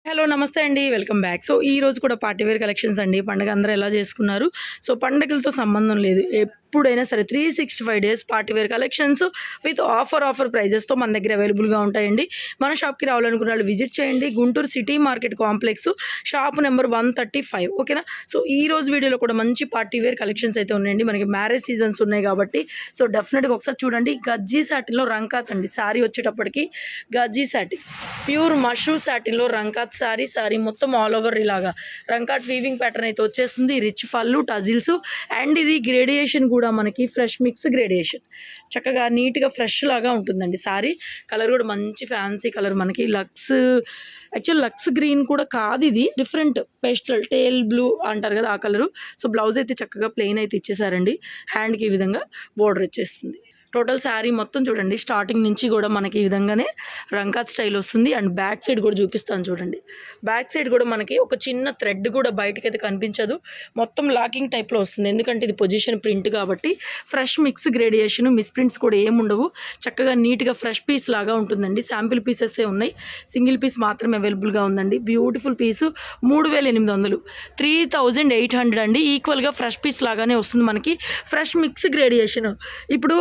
Hello నమస్తే అండి. Welcome back. So, ఈరోజు కూడా పార్టీ వేర్ కలెక్షన్స్ అండి. పండగ అందరూ ఎలా చేసుకున్నారు? సో, పండగలతో సంబంధం లేదు. ఎప్పుడైనా సరే 365 days party wear collections with offer ప్రైజెస్‌తో మన దగ్గర అవైలబుల్‌గా ఉంటాయండి. మన షాప్‌కి రావాలనుకున్న వాళ్ళు విజిట్ చేయండి. Guntur city market complex shop number 135 ఓకేనా? సో, ఈరోజు వీడియోలో కూడా మంచి పార్టీ వేర్ కలెక్షన్స్ అయితే ఉన్నాయండి. మనకి మ్యారేజ్ సీజన్స్ ఉన్నాయి కాబట్టి సో, డెఫినెట్‌గా ఒకసారి చూడండి. గజ్జీ సాటిన్‌లో రంకాత్ అండి. శారీ వచ్చేటప్పటికి గజ్జీ సాటిన్, ప్యూర్ మష్రూ సాటిన్‌లో రంకాత్ శారీ మొత్తం ఆల్ ఓవర్ ఇలాగా రంకాట్ వీవింగ్ ప్యాటర్న్ అయితే వచ్చేస్తుంది. రిచ్ పళ్ళు, టజిల్స్ అండ్ ఇది గ్రేడియేషన్ కూడా మనకి ఫ్రెష్ మిక్స్ గ్రేడియేషన్, చక్కగా నీట్గా ఫ్రెష్ లాగా ఉంటుందండి. శారీ కలర్ కూడా మంచి ఫ్యాన్సీ కలర్, మనకి యాక్చువల్ లక్స్ గ్రీన్ కూడా కాదు, ఇది డిఫరెంట్ పేస్టల్ టేల్ బ్లూ అంటారు కదా ఆ కలరు. సో బ్లౌజ్ అయితే చక్కగా ప్లెయిన్ అయితే ఇచ్చేసారండి. హ్యాండ్కి ఈ విధంగా బోర్డర్ వచ్చేస్తుంది. టోటల్ శారీ మొత్తం చూడండి, స్టార్టింగ్ నుంచి కూడా మనకి ఈ విధంగానే రంకాత్ స్టైల్ వస్తుంది. అండ్ బ్యాక్ సైడ్ కూడా చూపిస్తాను చూడండి. బ్యాక్ సైడ్ కూడా మనకి ఒక చిన్న థ్రెడ్ కూడా బయటకి అయితే కనిపించదు, మొత్తం లాకింగ్ టైప్లో వస్తుంది. ఎందుకంటే ఇది పొజిషన్ ప్రింట్ కాబట్టి fresh mix gradation, miss prints కూడా ఏముండవు. చక్కగా నీట్గా ఫ్రెష్ పీస్ లాగా ఉంటుందండి. శాంపిల్ పీసెస్సే ఉన్నాయి, సింగిల్ పీస్ మాత్రమే అవైలబుల్గా ఉందండి. బ్యూటిఫుల్ పీసు 3800, 3800 అండి. ఈక్వల్గా ఫ్రెష్ పీస్ లాగానే వస్తుంది మనకి. ఫ్రెష్ మిక్స్ గ్రేడియేషన్ ఇప్పుడు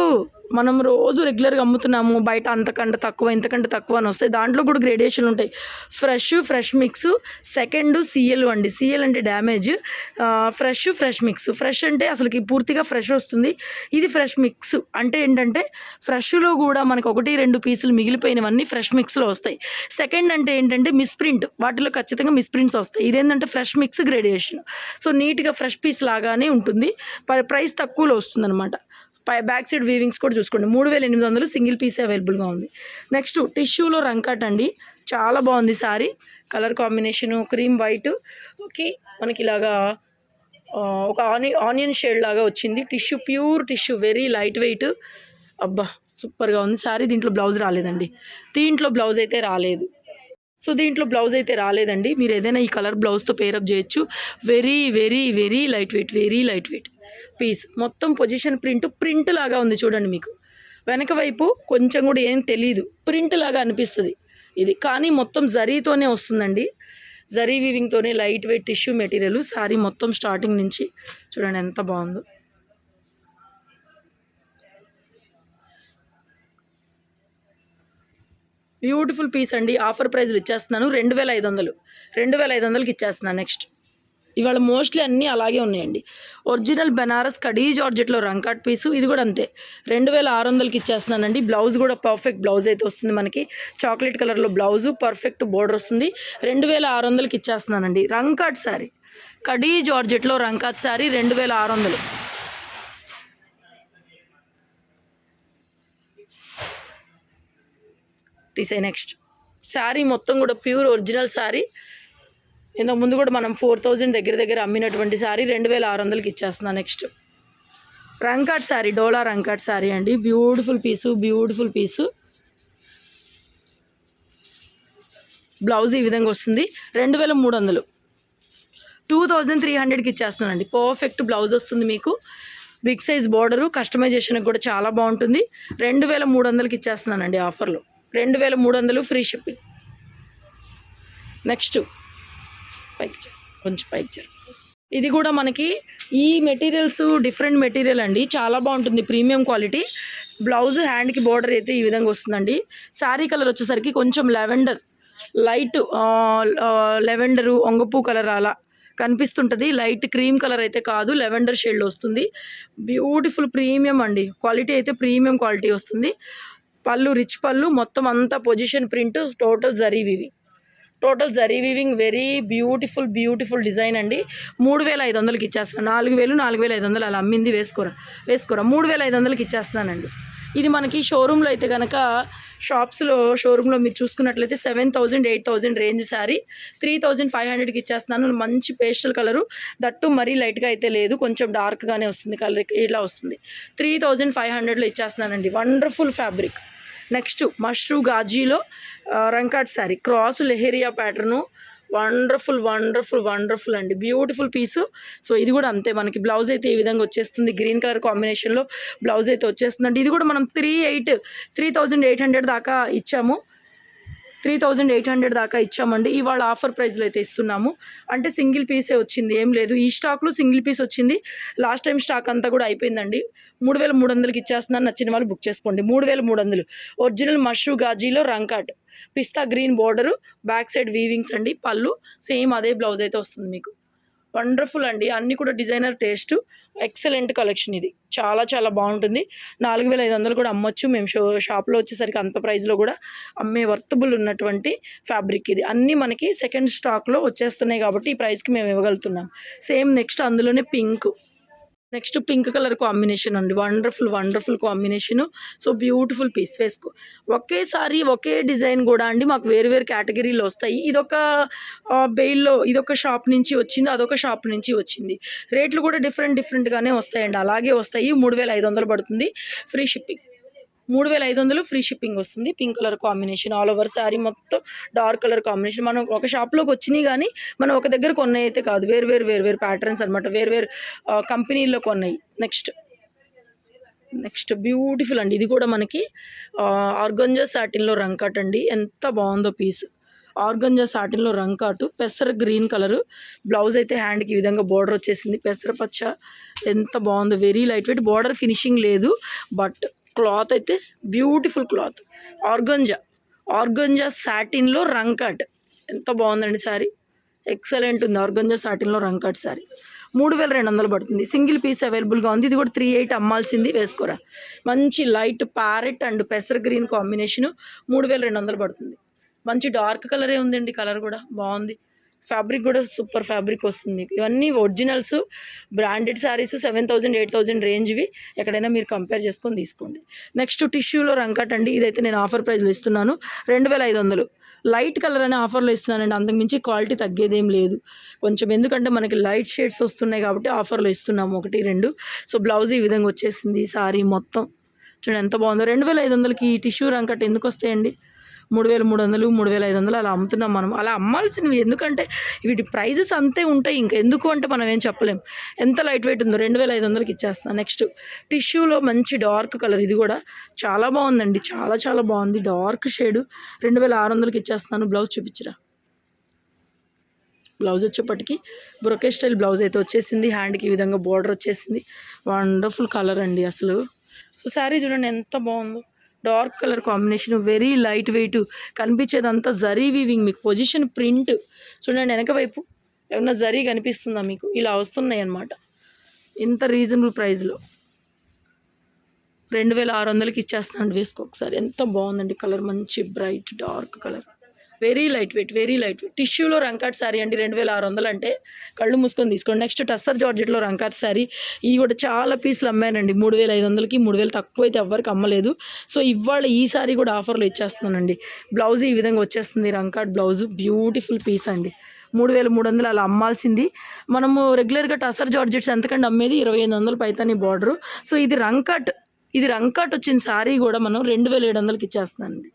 మనం రోజు రెగ్యులర్గా అమ్ముతున్నాము, బయట అంతకంటే తక్కువ ఇంతకంటే తక్కువ అని వస్తాయి. దాంట్లో కూడా గ్రేడియేషన్ ఉంటాయి. ఫ్రెష్ మిక్స్, సెకండ్ సిఎల్ అండి. సిఎల్ అంటే డ్యామేజ్, ఫ్రెష్ మిక్స్. ఫ్రెష్ అంటే అసలుకి పూర్తిగా ఫ్రెష్ వస్తుంది. ఇది ఫ్రెష్ మిక్స్ అంటే ఏంటంటే ఫ్రెష్లో కూడా మనకు 1-2 పీసులు మిగిలిపోయినవన్నీ ఫ్రెష్ మిక్స్లో వస్తాయి. సెకండ్ అంటే ఏంటంటే మిస్ప్రింట్, వాటిలో ఖచ్చితంగా మిస్ప్రింట్స్ వస్తాయి. ఇదేంటంటే ఫ్రెష్ మిక్స్ గ్రేడియేషన్. సో నీట్గా ఫ్రెష్ పీస్ లాగానే ఉంటుంది, ప్రైస్ తక్కువలో వస్తుంది అనమాట. బ్యాక్ సైడ్ వీవింగ్స్ కూడా చూసుకోండి. 3800 సింగిల్ పీసే అవైలబుల్గా ఉంది. నెక్స్ట్ టిష్యూలో రంకాట్ అండి, చాలా బాగుంది sari. Colour combination cream white, okay మనకి ఇలాగా ఒక ఆనియన్ షేడ్ లాగా వచ్చింది. Tissue pure tissue, very light wait. అబ్బా సూపర్గా ఉంది శారీ. దీంట్లో బ్లౌజ్ రాలేదండి, దీంట్లో బ్లౌజ్ అయితే రాలేదండి. మీరు ఏదైనా ఈ కలర్ బ్లౌజ్తో pair up. Very light weight piece. మొత్తం పొజిషన్ ప్రింట్ లాగా ఉంది చూడండి. మీకు వెనక వైపు కొంచెం కూడా ఏం తెలీదు, ప్రింట్ లాగా అనిపిస్తుంది ఇది, కానీ మొత్తం జరీతోనే వస్తుందండి. జరీ వీవింగ్తోనే light weight tissue material. Sari మొత్తం స్టార్టింగ్ నుంచి చూడండి ఎంత బాగుందో. బ్యూటిఫుల్ పీస్ అండి. ఆఫర్ ప్రైస్లు ఇచ్చేస్తున్నాను 2500కి ఇచ్చేస్తున్నాను. నెక్స్ట్ ఇవాళ మోస్ట్లీ అన్నీ అలాగే ఉన్నాయండి. ఒరిజినల్ బెనారస్ కడీ జార్జెట్లో రంకాట్ పీసు, ఇది కూడా అంతే 2600కి ఇచ్చేస్తున్నానండి. బ్లౌజ్ కూడా పర్ఫెక్ట్ బ్లౌజ్ అయితే వస్తుంది మనకి. చాక్లెట్ కలర్లో బ్లౌజు, పర్ఫెక్ట్ బోర్డర్ వస్తుంది. 2600కి ఇచ్చేస్తున్నానండి. రంకాట్ శారీ, కడీ జార్జెట్లో రంకాట్ శారీ 2600. తీసే నెక్స్ట్ శారీ మొత్తం కూడా ప్యూర్ ఒరిజినల్ శారీ. ఇంతకు ముందు కూడా మనం 4000 దగ్గర అమ్మినటువంటి శారీ 2600కి ఇచ్చేస్తున్నాను. నెక్స్ట్ రంకాట్ శారీ, డోలా రంకాట్ శారీ అండి. బ్యూటిఫుల్ పీసు. బ్లౌజ్ ఈ విధంగా వస్తుంది. 2300, 2300కి ఇచ్చేస్తున్నానండి. పర్ఫెక్ట్ బ్లౌజ్ వస్తుంది మీకు. బిగ్ సైజ్ బార్డరు, కస్టమైజేషన్కి కూడా చాలా బాగుంటుంది. 2300కి ఇచ్చేస్తున్నానండి ఆఫర్లో. 2300 ఫ్రీ షిప్పింగ్. నెక్స్ట్ కొంచెం పైకి ఇది కూడా మనకి ఈ మెటీరియల్స్ డిఫరెంట్ మెటీరియల్ అండి, చాలా బాగుంటుంది, ప్రీమియం క్వాలిటీ. బ్లౌజ్ హ్యాండ్కి బోర్డర్ అయితే ఈ విధంగా వస్తుందండి. శారీ కలర్ వచ్చేసరికి కొంచెం లైట్ లెవెండరు వంగపూ కలర్ అలా కనిపిస్తుంటుంది. లైట్ క్రీమ్ కలర్ అయితే కాదు, లెవెండర్ షేడ్లో వస్తుంది. బ్యూటిఫుల్ ప్రీమియం అండి, క్వాలిటీ అయితే ప్రీమియం క్వాలిటీ వస్తుంది. పళ్ళు రిచ్ పళ్ళు, మొత్తం అంతా position print, total zari weaving very beautiful design అండి. 3500కి ఇచ్చేస్తున్నాను. 4500 అలా అమ్మింది, వేసుకోరా 3500కి ఇచ్చేస్తున్నానండి. ఇది మనకి షోరూంలో అయితే కనుక షోరూంలో మీరు చూసుకున్నట్లయితే 7000 8000 రేంజ్ శారీ 3500కి ఇచ్చేస్తున్నాను. మంచి పేస్టల్ కలరు, దట్టు మరీ లైట్గా అయితే లేదు, కొంచెం డార్క్గానే వస్తుంది కలర్, ఇలా వస్తుంది. 3500లో ఇచ్చేస్తున్నానండి. Wonderful fabric. నెక్స్ట్ మష్రూ గాజీలో rangkat sari, cross leheriya pattern, wonderful అండి. Beautiful piece. సో ఇది కూడా అంతే, మనకి బ్లౌజ్ అయితే ఈ విధంగా వచ్చేస్తుంది. గ్రీన్ కలర్ కాంబినేషన్లో బ్లౌజ్ అయితే వచ్చేస్తుందండి. ఇది కూడా మనం 3800 దాకా ఇచ్చాము. 3800 దాకా ఇచ్చామండి. ఇవాళ ఆఫర్ ప్రైస్లో అయితే ఇస్తున్నాము. అంటే సింగిల్ పీసే వచ్చింది, ఏం లేదు. ఈ స్టాక్లో సింగిల్ పీస్ వచ్చింది. లాస్ట్ టైం స్టాక్ అంతా కూడా అయిపోయిందండి. 3300కి ఇచ్చేస్తున్నాను. నచ్చిన వాళ్ళు బుక్ చేసుకోండి. 3300 ఒరిజినల్ మష్రూ గాజీలో రంకాట్, పిస్తా గ్రీన్ బోర్డరు, బ్యాక్ సైడ్ వీవింగ్స్ అండి. పళ్ళు సేమ్ అదే బ్లౌజ్ అయితే వస్తుంది మీకు. వండర్ఫుల్ అండి, అన్నీ కూడా డిజైనర్ టేస్ట్, ఎక్సలెంట్ కలెక్షన్. ఇది చాలా చాలా బాగుంటుంది. 4500 కూడా అమ్మొచ్చు. మేము షాప్లో వచ్చేసరికి అంత ప్రైస్లో కూడా అమ్మే వర్తబుల్ ఉన్నటువంటి ఫ్యాబ్రిక్ ఇది. అన్నీ మనకి సెకండ్ స్టాక్లో వచ్చేస్తున్నాయి కాబట్టి ఈ ప్రైస్కి మేము ఇవ్వగలుగుతున్నాం. సేమ్ నెక్స్ట్ అందులోనే నెక్స్ట్ పింక్ కలర్ కాంబినేషన్ అండి. Wonderful combination. So beautiful piece వేసుకో. ఒకేసారి ఒకే డిజైన్ కూడా అండి మాకు వేరు కేటగిరీలో వస్తాయి. ఇదొక బెయిల్లో ఇదొక షాప్ నుంచి వచ్చింది, అదొక షాప్ నుంచి వచ్చింది. రేట్లు కూడా డిఫరెంట్గానే వస్తాయండి. అలాగే వస్తాయి. 3500 పడుతుంది, ఫ్రీ షిప్పింగ్. 3500 ఫ్రీ షిప్పింగ్ వస్తుంది. Pink colour combination, all over sari మొత్తం డార్క్ కలర్ కాంబినేషన్. మనం ఒక షాప్లోకి వచ్చినాయి కానీ మనం ఒక దగ్గర కొన్నాయి అయితే కాదు, వేరు ప్యాటర్న్స్ అనమాట, వేరు కంపెనీల్లో కొన్నాయి. నెక్స్ట్ బ్యూటిఫుల్ అండి. ఇది కూడా మనకి ఆర్గంజా సాటిన్లో రంకాట్ అండి. ఎంత బాగుందో పీస్. ఆర్గంజా సాటిన్లో రంకాటు, పెసర గ్రీన్ కలరు. బ్లౌజ్ అయితే హ్యాండ్కి ఈ విధంగా బోర్డర్ వచ్చేసింది. పెసర పచ్చ ఎంత బాగుందో. Very light wait, border finishing లేదు, బట్ క్లాత్ అయితే బ్యూటిఫుల్ క్లాత్. ఆర్గంజా సాటిన్లో రంకాట్ ఎంత బాగుందండి శారీ. ఎక్సలెంట్ ఉంది. ఆర్గంజా సాటిన్లో రంకాట్ శారీ 3200 పడుతుంది. సింగిల్ పీస్ అవైలబుల్గా ఉంది. ఇది కూడా 38 అమ్మాల్సింది, వేసుకోరా. మంచి లైట్ ప్యారెట్ అండ్ పెసర్ గ్రీన్ కాంబినేషను 3200 పడుతుంది. మంచి డార్క్ కలరే ఉందండి. కలర్ కూడా బాగుంది. ఫ్యాబ్రిక్ కూడా సూపర్ ఫ్యాబ్రిక్ వస్తుంది మీకు. ఇవన్నీ ఒరిజినల్స్, బ్రాండెడ్ శారీస్ 7000 8000 రేంజ్వి. ఎక్కడైనా మీరు కంపేర్ చేసుకొని తీసుకోండి. నెక్స్ట్ టిష్యూలో రంకాట్ అండి. ఇదైతే నేను ఆఫర్ ప్రైస్లో ఇస్తున్నాను 2500. లైట్ కలర్ అనే ఆఫర్లో ఇస్తున్నానండి. అంతకుమించి క్వాలిటీ తగ్గేదేం లేదు కొంచెం, ఎందుకంటే మనకి లైట్ షేడ్స్ వస్తున్నాయి కాబట్టి ఆఫర్లో ఇస్తున్నాము 1 2. సో బ్లౌజ్ ఈ విధంగా వచ్చేసింది. శారీ మొత్తం చూడండి ఎంత బాగుందో. 2500కి ఈ టిష్యూ రంకాట్ ఎందుకు వస్తాయండి? 3300 3500 అలా అమ్ముతున్నాం మనం. అలా అమ్మాల్సినవి, ఎందుకంటే వీటి ప్రైజెస్ అంతే ఉంటాయి. ఇంకా ఎందుకు అంటే మనం ఏం చెప్పలేం. ఎంత లైట్ వెయిట్ ఉందో. 2500కి ఇచ్చేస్తాను. నెక్స్ట్ టిష్యూలో మంచి డార్క్ కలర్. ఇది కూడా చాలా బాగుందండి, చాలా చాలా బాగుంది. డార్క్ షేడు 2600కి ఇచ్చేస్తున్నాను. బ్లౌజ్ చూపించరా. బ్లౌజ్ వచ్చేప్పటికి బ్రొకే స్టైల్ బ్లౌజ్ అయితే వచ్చేసింది. హ్యాండ్కి ఈ విధంగా బోర్డర్ వచ్చేసింది. వండర్ఫుల్ కలర్ అండి అసలు. సో శారీ చూడండి ఎంత బాగుందో. Dark colour combination, very light weight. కనిపించేదంతా జరీ వీవింగ్ మీకు. పొజిషన్ ప్రింట్ చూడండి, వెనక వైపు ఏమన్నా జరీ కనిపిస్తుందా మీకు? ఇలా వస్తున్నాయి అన్నమాట. ఇంత రీజనబుల్ ప్రైస్లో 2600కి ఇచ్చేస్తానండి. వేసుకో ఒకసారి. ఎంత బాగుందండి కలర్. మంచి bright dark colour, very light weight. టిష్యూలో రంకాట్ శారీ అండి. 2600 అంటే కళ్ళు మూసుకొని తీసుకోండి. నెక్స్ట్ టస్సర్ జార్జెట్లో రంకాట్ శారీ. ఇవి కూడా చాలా పీసులు అమ్మానండి. 3500కి 3000 తక్కువ అయితే ఎవ్వరికి అమ్మలేదు. సో ఇవాళ ఈ శారీ కూడా ఆఫర్లో ఇచ్చేస్తున్నానండి. బ్లౌజ్ ఈ విధంగా వచ్చేస్తుంది. రంకాట్ బ్లౌజ్, బ్యూటిఫుల్ పీస్ అండి. 3300 అలా అమ్మాల్సింది. మనము రెగ్యులర్గా టస్సర్ జార్జెట్స్ ఎంతకంటే అమ్మేది 2500 పైతాని బార్డరు. సో ఇది రంకాట్ వచ్చిన శారీ కూడా మనం 2700కి ఇచ్చేస్తున్నానండి.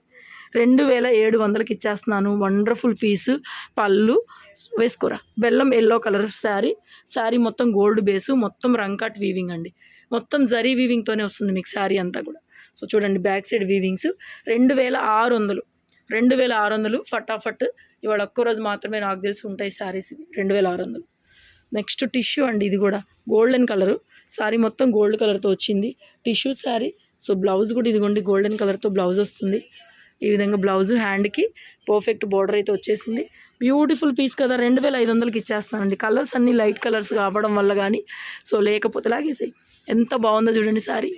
2700కి ఇచ్చేస్తున్నాను. వండర్ఫుల్ పీసు. పళ్ళు వేసుకోరా. బెల్లం ఎల్లో కలర్ శారీ మొత్తం గోల్డ్ బేసు, మొత్తం రంకాట్ వీవింగ్ అండి. మొత్తం జరీ వీవింగ్తోనే వస్తుంది మీకు శారీ అంతా కూడా. సో చూడండి బ్యాక్ సైడ్ వీవింగ్స్. 2600 ఫటాఫట్. ఇవాళ ఒక్కరోజు మాత్రమే నాకు తెలిసి ఉంటాయి శారీస్ ఇవి. 2600. నెక్స్ట్ టిష్యూ అండి. ఇది కూడా గోల్డెన్ కలరు. శారీ మొత్తం గోల్డ్ కలర్తో వచ్చింది. టిష్యూ శారీ. సో బ్లౌజ్ కూడా ఇదిగోండి గోల్డెన్ కలర్తో బ్లౌజ్ వస్తుంది. ఈ విధంగా బ్లౌజ్ హ్యాండ్కి పర్ఫెక్ట్ బోర్డర్ అయితే వచ్చేసింది. బ్యూటిఫుల్ పీస్ కదా. 2500కి ఇచ్చేస్తానండి. కలర్స్ అన్నీ లైట్ కలర్స్ కావడం వల్ల కానీ, సో లేకపోతే లాగేసాయి. ఎంత బాగుందో చూడండి sari.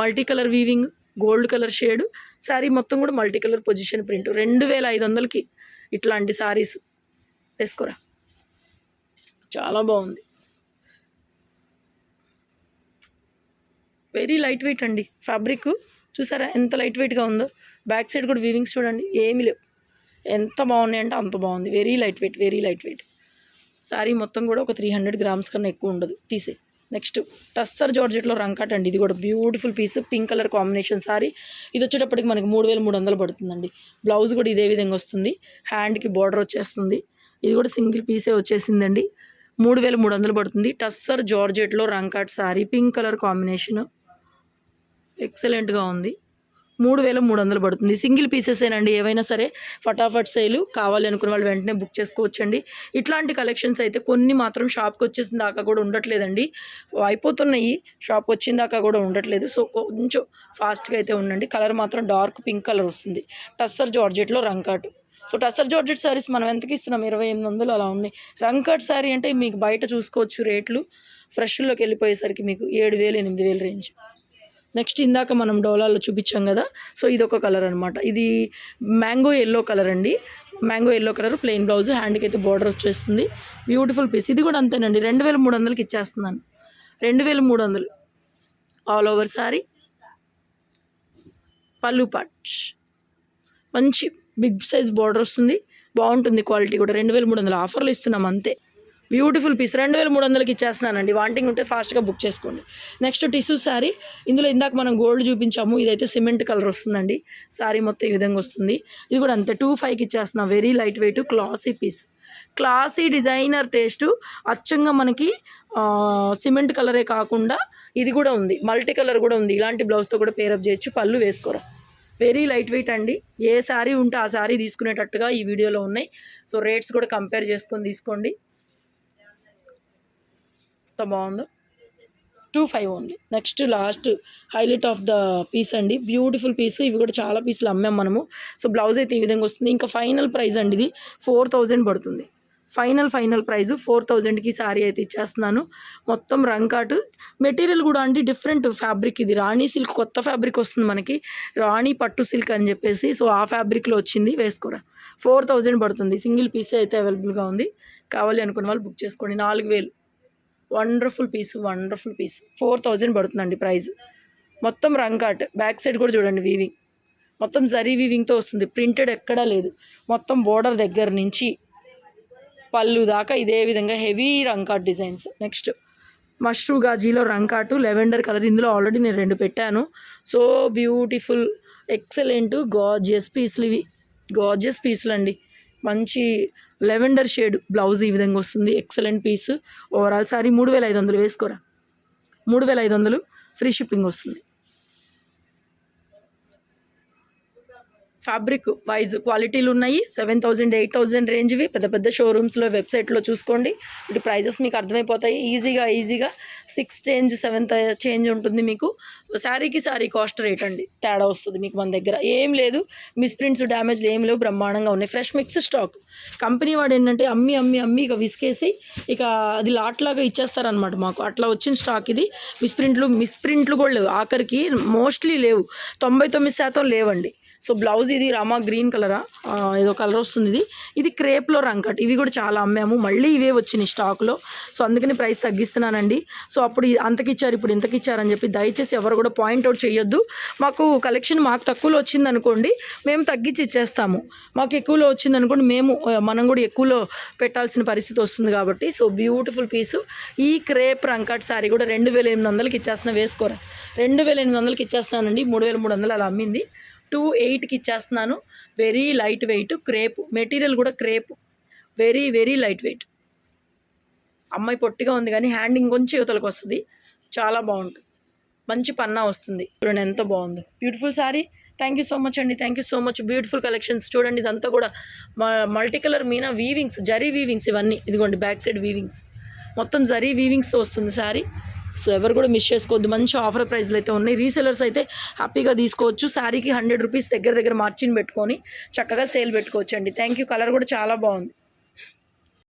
Multi colour weaving, gold colour shade. Sari మొత్తం కూడా మల్టీ కలర్ పొజిషన్ ప్రింట్. 2500కి ఇట్లాంటి శారీస్ వేసుకోరా. చాలా బాగుంది. వెరీ లైట్ వెయిట్ అండి. ఫ్యాబ్రిక్ చూసారా ఎంత లైట్ వెయిట్గా ఉందో. బ్యాక్ సైడ్ కూడా వీవింగ్స్ చూడండి, ఏమీ లేవు. ఎంత బాగున్నాయి అంటే అంత బాగుంది. Very light wait. శారీ మొత్తం కూడా ఒక 300 గ్రామ్స్ కన్నా ఎక్కువ ఉండదు. తీసే. నెక్స్ట్ టస్సర్ జార్జెట్లో రంకాట్ అండి. ఇది కూడా beautiful piece. Pink colour combination sari. ఇది వచ్చేటప్పటికి మనకి 3300 పడుతుందండి. బ్లౌజ్ కూడా ఇదే విధంగా వస్తుంది. హ్యాండ్కి బార్డర్ వచ్చేస్తుంది. ఇది కూడా సింగిల్ పీసే వచ్చేసిందండి. 3300 పడుతుంది. టస్సర్ జార్జెట్లో rangkat sari. Pink colour combination ఎక్సలెంట్గా ఉంది. 3300 పడుతుంది. సింగిల్ పీసెసేనండి ఏవైనా సరే. ఫటాఫట్ సేల్, కావాలి అనుకున్న వాళ్ళు వెంటనే బుక్ చేసుకోవచ్చండి. ఇట్లాంటి కలెక్షన్స్ అయితే కొన్ని మాత్రం షాప్కి వచ్చేసిన దాకా కూడా ఉండట్లేదండి, అయిపోతున్నాయి, షాప్కి వచ్చిన దాకా కూడా ఉండట్లేదు. సో కొంచెం ఫాస్ట్గా అయితే ఉండండి. కలర్ మాత్రం డార్క్ పింక్ కలర్ వస్తుంది, టస్సర్ జార్జెట్లో రంకాటు. సో టస్సర్ జార్జెట్ శారీస్ మనం ఎంతకి ఇస్తున్నాం, 2800 అలా ఉన్నాయి. రంకాట్ శారీ అంటే మీకు బయట చూసుకోవచ్చు రేట్లు, ఫ్రెష్లోకి వెళ్ళిపోయేసరికి మీకు 7000 8000 రేంజ్. నెక్స్ట్ ఇందాక మనం డోలాలో చూపించాం కదా, సో ఇదొక కలర్ అనమాట. ఇది మ్యాంగో ఎల్లో కలర్ అండి, mango yellow colour, plain blouse, హ్యాండ్కి అయితే బార్డర్ వచ్చేస్తుంది. Beautiful piece. ఇది కూడా అంతేనండి, 2300కి ఇచ్చేస్తున్నాను. 2300 ఆల్ ఓవర్ సారీ. పళ్ళు పాట్ మంచి బిగ్ సైజ్ బార్డర్ వస్తుంది, బాగుంటుంది క్వాలిటీ కూడా. 2300 ఆఫర్లు ఇస్తున్నాం అంతే. బ్యూటిఫుల్ పీస్ 2300కి ఇచ్చేస్తున్నానండి. వాంటింగ్ ఉంటే ఫాస్ట్గా బుక్ చేసుకోండి. Next tissue sari. ఇందులో ఇందాక మనం గోల్డ్ చూపించాము, ఇదైతే సిమెంట్ కలర్ వస్తుందండి. శారీ మొత్తం ఈ విధంగా వస్తుంది. ఇది కూడా అంతే 25కి ఇచ్చేస్తున్నాం. Very light weight classy piece, classy designer taste. అచ్చంగా మనకి సిమెంట్ కలరే కాకుండా ఇది కూడా ఉంది, మల్టీ కలర్ కూడా ఉంది. ఇలాంటి బ్లౌజ్తో కూడా పేరప్ చేయొచ్చు. పళ్ళు వేసుకోరా. వెరీ లైట్ వెయిట్ అండి. ఏ శారీ ఉంటే ఆ శారీ తీసుకునేటట్టుగా ఈ వీడియోలో ఉన్నాయి. సో రేట్స్ కూడా కంపేర్ చేసుకొని తీసుకోండి. ఎంత బాగుందో. 25 only. Next last highlight of the piece అండి, బ్యూటిఫుల్ పీస్. ఇవి కూడా చాలా పీసులు అమ్మాం మనము. సో బ్లౌజ్ అయితే ఈ విధంగా వస్తుంది. ఇంకా ఫైనల్ ప్రైస్ అండి, ఇది 4000 పడుతుంది. ఫైనల్ ప్రైస్ 4000కి శారీ అయితే ఇచ్చేస్తున్నాను. మొత్తం రంకాటు మెటీరియల్ కూడా అండి డిఫరెంట్ ఫ్యాబ్రిక్. ఇది రాణి సిల్క్, కొత్త ఫ్యాబ్రిక్ వస్తుంది మనకి, రాణి పట్టు సిల్క్ అని చెప్పేసి. సో ఆ ఫ్యాబ్రిక్లో వచ్చింది, వేసుకోరా. 4000 పడుతుంది. సింగిల్ పీసే అయితే అవైలబుల్గా ఉంది, కావాలి అనుకున్న వాళ్ళు బుక్ చేసుకోండి. 4000. వండర్ఫుల్ పీస్ 4000 పడుతుందండి ప్రైస్. మొత్తం రంకాట్, బ్యాక్ సైడ్ కూడా చూడండి వీవింగ్, మొత్తం జరీ వీవింగ్తో వస్తుంది, ప్రింటెడ్ ఎక్కడా లేదు. మొత్తం బోర్డర్ దగ్గర నుంచి పళ్ళు దాకా ఇదే విధంగా heavy rangkat designs. Next mashru గాజీలో రంకాటు, లెవెండర్ కలర్. ఇందులో ఆల్రెడీ నేను 2 పెట్టాను. సో బ్యూటిఫుల్ ఎక్సలెంట్ గార్జియస్ పీసులు ఇవి, గార్జియస్ పీసులు అండి. మంచి లెవెండర్ షేడ్ బ్లౌజ్ ఈ విధంగా వస్తుంది. Excellent piece. ఓవరాల్ సారీ 3500 వేసుకోరా. 3500 ఫ్రీ షిప్పింగ్ వస్తుంది. ఫ్యాబ్రిక్ వైజ్ క్వాలిటీలు ఉన్నాయి. 7000 8000 రేంజ్వి పెద్ద పెద్ద షోరూమ్స్లో, వెబ్సైట్లో చూసుకోండి. ఇటు ప్రైజెస్ మీకు అర్థమైపోతాయి. ఈజీగా 6 చేంజ్ 7 చేంజ్ ఉంటుంది మీకు. శారీకి శారీ కాస్ట్ రేట్ అండి తేడా వస్తుంది మీకు. మన దగ్గర ఏం లేదు, మిస్ప్రింట్స్ డ్యామేజ్లు ఏం లేవు, బ్రహ్మాండంగా ఉన్నాయి. Fresh mix stock. కంపెనీ వాడు ఏంటంటే అమ్మి ఇక విసికేసి ఇక అది లాట్లాగా ఇచ్చేస్తారనమాట మాకు. అట్లా వచ్చిన స్టాక్ ఇది. మిస్ప్రింట్లు కూడా లేవు, ఆఖరికి మోస్ట్లీ లేవు, 99% లేవండి. సో బ్లౌజ్ ఇది రామా గ్రీన్ కలరా ఏదో కలర్ వస్తుంది. ఇది క్రేప్లో రంకట్. ఇవి కూడా చాలా అమ్మాము, మళ్ళీ ఇవే వచ్చినాయి స్టాక్లో. సో అందుకని ప్రైస్ తగ్గిస్తున్నానండి. సో అప్పుడు అంతకిచ్చారు, ఇప్పుడు ఇంతకిచ్చారని చెప్పి దయచేసి ఎవరు కూడా పాయింట్అవుట్ చేయొద్దు. మాకు కలెక్షన్ మాకు తక్కువలో వచ్చిందనుకోండి, మేము తగ్గించి ఇచ్చేస్తాము. మాకు ఎక్కువలో వచ్చిందనుకోండి, మనం కూడా ఎక్కువలో పెట్టాల్సిన పరిస్థితి వస్తుంది కాబట్టి. సో బ్యూటిఫుల్ పీసు. ఈ క్రేప్ రంకట్ శారీ కూడా 2800కి ఇచ్చేస్తున్నా, వేసుకోరా. 2800కి ఇచ్చేస్తానండి. 3300 అలా అమ్మింది. 28కి ఇచ్చేస్తున్నాను. Very light weight crepe material కూడా crepe, very very light weight. అమ్మాయి పొట్టిగా ఉంది కానీ హ్యాండింగ్ కొంచెం యువతలకు వస్తుంది, చాలా బాగుంటుంది. మంచి పన్నా వస్తుంది. చూడండి ఎంత బాగుందో, beautiful sari. Thank you so much అండి, thank you so much. Beautiful collections చూడండి. ఇదంతా కూడా multi colour meena weavings, zari weavings ఇవన్నీ. ఇదిగోండి బ్యాక్ సైడ్ వీవింగ్స్, మొత్తం జరీ వీవింగ్స్తో వస్తుంది శారీ. సో ఎవరు కూడా మిస్ చేసుకోవద్దు. మంచి ఆఫర్ ప్రైస్లు అయితే ఉన్నాయి. రీసెలర్స్ అయితే హ్యాపీగా తీసుకోవచ్చు. శారీకి 100 రూపీస్ దగ్గర మార్జిన్ పెట్టుకొని చక్కగా సేల్ పెట్టుకోవచ్చు అండి. Thank you. కలర్ కూడా చాలా బాగుంది.